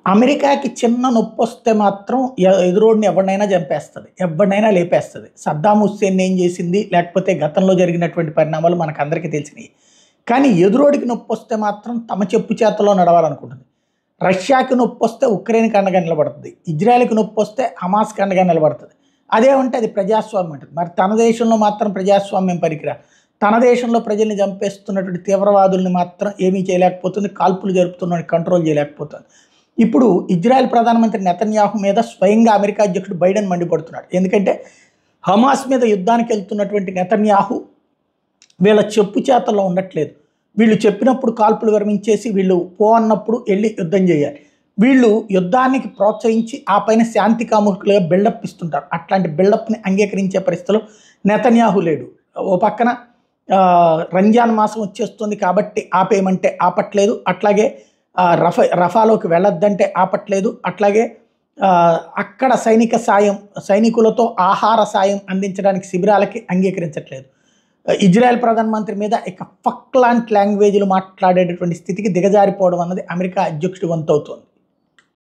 అమెరికాకి చిన్న నొప్పొస్తే మాత్రం ఎదురోడిని ఎవడినైనా చంపేస్తది. ఎవడినైనా లేపేస్తది. సద్దాం హుస్సేన్ ఏం చేసింది, లేకపోతే గతంలో జరిగినటువంటి పరిణామాలు మనకందరికీ తెలిసినయి. కానీ ఎదురోడికి నొప్పొస్తే మాత్రం తమ చెప్పు చేతల్లో నడవాలనుకుంటుంది. రష్యాకి నొప్పొస్తే ఉక్రెయిన్‌కి అండగా నిలబడుతది. ఇజ్రాయెల్‌కి నొప్పొస్తే హమాస్‌కి అండగా నిలబడుతది. అదేమంటే అది ప్రజాస్వామ్యం అంటది. మరి తన దేశంలో మాత్రం ప్రజాస్వామ్యం పనికిరాదు. తన దేశంలో ప్రజల్ని చంపేస్తున్నటువంటి తీవ్రవాదుల్ని మాత్రం ఏమీ చేయలేకపోతుంది. కాల్పులు జరుపుతున్నోడిని కంట్రోల్ చేయలేకపోతుంది. ఇప్పుడు ఇజ్రాయెల్ ప్రధానమంత్రి నెతన్యాహు మీద స్వయంగా అమెరికా అధ్యక్షుడు బైడెన్ మండిపడుతున్నాడు. ఎందుకంటే హమాస్ మీద యుద్ధానికి వెళ్తున్నటువంటి నెతన్యాహు వీళ్ళ చెప్పు చేతల్లో ఉండట్లేదు. వీళ్ళు చెప్పినప్పుడు కాల్పులు విరమించేసి వీళ్ళు పో అన్నప్పుడు వెళ్ళి యుద్ధం చేయాలి. వీళ్ళు యుద్ధానికి ప్రోత్సహించి ఆ పైన శాంతి కాముకులుగా బిల్డప్ ఇస్తుంటారు. అట్లాంటి బిల్డప్ని అంగీకరించే పరిస్థితిలో నెతన్యాహు లేడు. ఓ పక్కన రంజాన్ మాసం వచ్చేస్తుంది కాబట్టి ఆపేయమంటే ఆపట్లేదు. అట్లాగే రఫాలోకి వెళ్ళొద్దంటే ఆపట్లేదు. అట్లాగే అక్కడ సైనికులతో ఆహార సాయం అందించడానికి శిబిరాలకి అంగీకరించట్లేదు. ఇజ్రాయెల్ ప్రధానమంత్రి మీద ఇక ఫక్ లాంటి లాంగ్వేజ్లు మాట్లాడేటటువంటి స్థితికి దిగజారిపోవడం అన్నది అమెరికా అధ్యక్షుడి వంతవుతోంది.